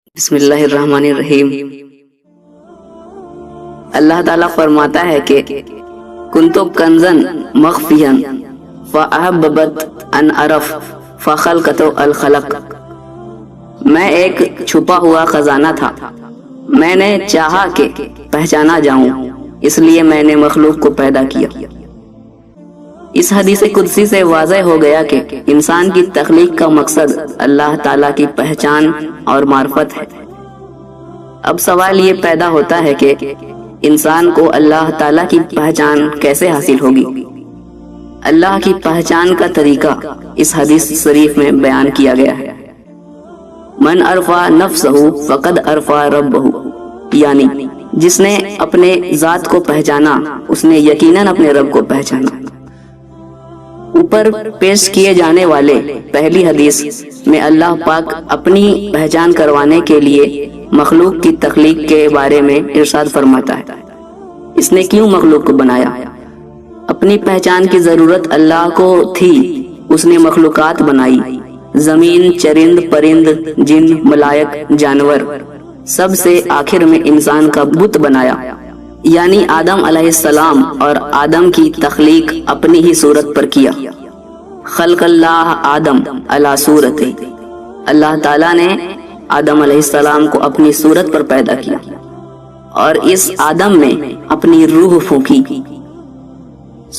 بسم اللہ الرحمن الرحیم۔ اللہ تعالیٰ فرماتا ہے کہ کنتو کنزن مخفیاً فاحببت ان عرف فخلقتو الخلق، میں ایک چھپا ہوا خزانہ تھا، میں نے چاہا کہ پہچانا جاؤں، اس لیے میں نے مخلوق کو پیدا کیا۔ اس حدیث قدسی سے واضح ہو گیا کہ انسان کی تخلیق کا مقصد اللہ تعالیٰ کی پہچان اور معرفت ہے۔ اب سوال یہ پیدا ہوتا ہے کہ انسان کو اللہ تعالیٰ کی پہچان کیسے حاصل ہوگی؟ اللہ کی پہچان کا طریقہ اس حدیث شریف میں بیان کیا گیا ہے۔ من عرفا نفسہ فقد عرفا ربہ، یعنی جس نے اپنے ذات کو پہچانا اس نے یقیناً اپنے رب کو پہچانا۔ اوپر پیش کیے جانے والے پہلی حدیث میں اللہ پاک اپنی پہچان کروانے کے لیے مخلوق کی تخلیق کے بارے میں ارشاد فرماتا ہے۔ اس نے کیوں مخلوق کو بنایا؟ اپنی پہچان کی ضرورت اللہ کو تھی، اس نے مخلوقات بنائی، زمین، چرند، پرند، جن، ملائک، جانور، سب سے آخر میں انسان کا بت بنایا، یعنی آدم علیہ السلام، اور آدم کی تخلیق اپنی ہی صورت پر کیا۔ خلق اللہ آدم علی صورت، اللہ تعالیٰ نے آدم علیہ السلام کو اپنی صورت پر پیدا کیا اور اس آدم میں اپنی روح پھونکی۔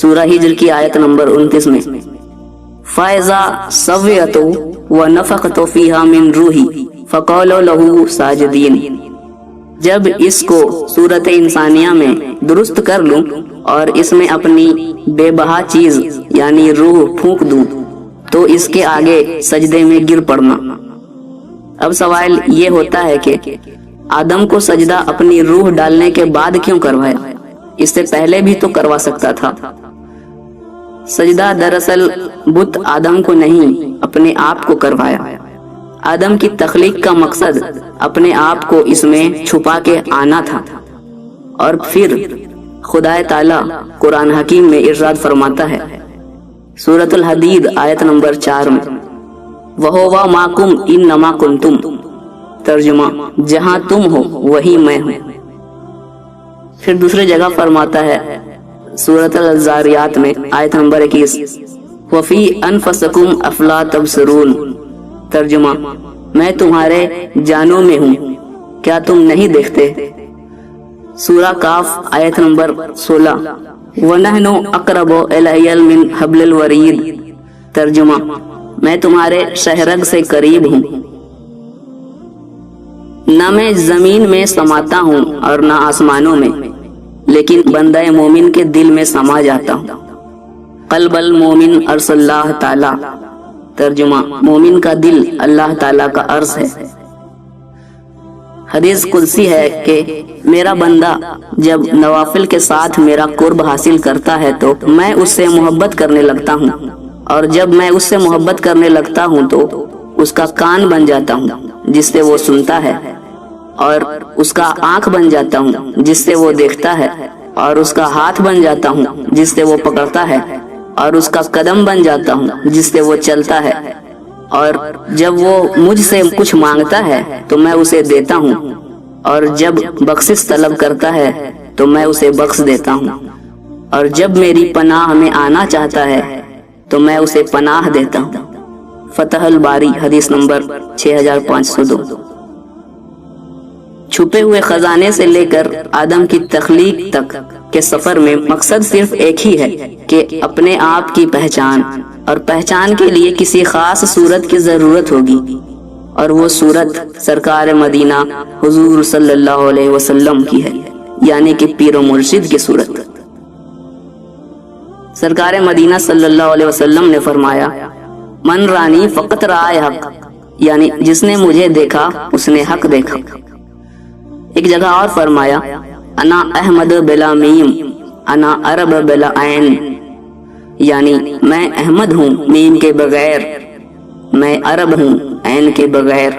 سورہ ہجر کی آیت نمبر 29 میں فَإِذَا سَوَّيْتُهُ وَنَفَخْتُ فِيهَا مِن رُوحِي فَقَعُوا لَهُ سَاجِدِينَ، جب اس کو صورت انسانیہ میں درست کر لوں اور اس میں اپنی بے بہا چیز یعنی روح پھونک دوں تو اس کے آگے سجدے میں گر پڑنا۔ اب سوال یہ ہوتا ہے کہ آدم کو سجدہ اپنی روح ڈالنے کے بعد کیوں کروایا؟ اس سے پہلے بھی تو کروا سکتا تھا۔ سجدہ دراصل بت آدم کو نہیں اپنے آپ کو کروایا۔ آدم کی تخلیق کا مقصد اپنے آپ کو اس میں چھپا کے آنا تھا، اور پھر خدا تعالیٰ قرآن حکیم میں ارشاد فرماتا ہے سورۃ الحدید آیت نمبر 4 میں وَهُوَ مَعَكُمْ إِنَّمَا كُنْتُمْ، ترجمہ جہاں تم ہو وہی میں ہوں۔ پھر دوسری جگہ فرماتا ہے سورۃ الزاریات میں آیت نمبر 21 وَفِي أَنفُسِكُمْ أَفَلَا تُبْصِرُونَ، ترجمہ میں تمہارے جانوں میں ہوں، کیا تم نہیں دیکھتے؟ سورہ کاف آیت نمبر 16 وَنَحْنُ أَقْرَبُ إِلَيْهِ مِنْ حَبْلِ الْوَرِيدِ، ترجمہ میں تمہارے شہرگ سے قریب ہوں۔ نہ میں زمین میں سماتا ہوں اور نہ آسمانوں میں، لیکن بندہ مومن کے دل میں سما جاتا ہوں۔ قلب المومن عرش اللہ تعالی، ترجمہ مومن کا دل اللہ تعالیٰ کا عرش ہے۔ حدیث قدسی ہے کہ میرا بندہ جب نوافل کے ساتھ میرا قرب حاصل کرتا ہے تو میں اس سے محبت کرنے لگتا ہوں، اور جب میں اس سے محبت کرنے لگتا ہوں تو اس کا کان بن جاتا ہوں جس سے وہ سنتا ہے، اور اس کا آنکھ بن جاتا ہوں جس سے وہ دیکھتا ہے، اور اس کا ہاتھ بن جاتا ہوں جس سے وہ پکڑتا ہے، اور اس کا قدم بن جاتا ہوں جس سے وہ چلتا ہے، اور جب وہ مجھ سے کچھ مانگتا ہے تو میں اسے دیتا ہوں، اور جب بخشش طلب کرتا ہے تو میں اسے بخش دیتا ہوں، اور جب میری پناہ میں آنا چاہتا ہے تو میں اسے پناہ دیتا ہوں۔ فتح الباری حدیث نمبر 6502۔ چھپے ہوئے خزانے سے لے کر آدم کی تخلیق تک کے سفر میں مقصد صرف ایک ہی ہے کہ اپنے آپ کی پہچان، اور پہچان کے لیے کسی خاص صورت کی ضرورت ہوگی، اور وہ صورت سرکار مدینہ حضور صلی اللہ علیہ وسلم کی ہے، یعنی کہ پیر و مرشد کی صورت۔ سرکار مدینہ صلی اللہ علیہ وسلم نے فرمایا من رانی فقط رائے حق، یعنی جس نے مجھے دیکھا اس نے حق دیکھا۔ ایک جگہ اور فرمایا انا احمد بلا میم انا عرب بلا عین، یعنی میں احمد ہوں میم کے بغیر، میں عرب ہوں عین کے بغیر۔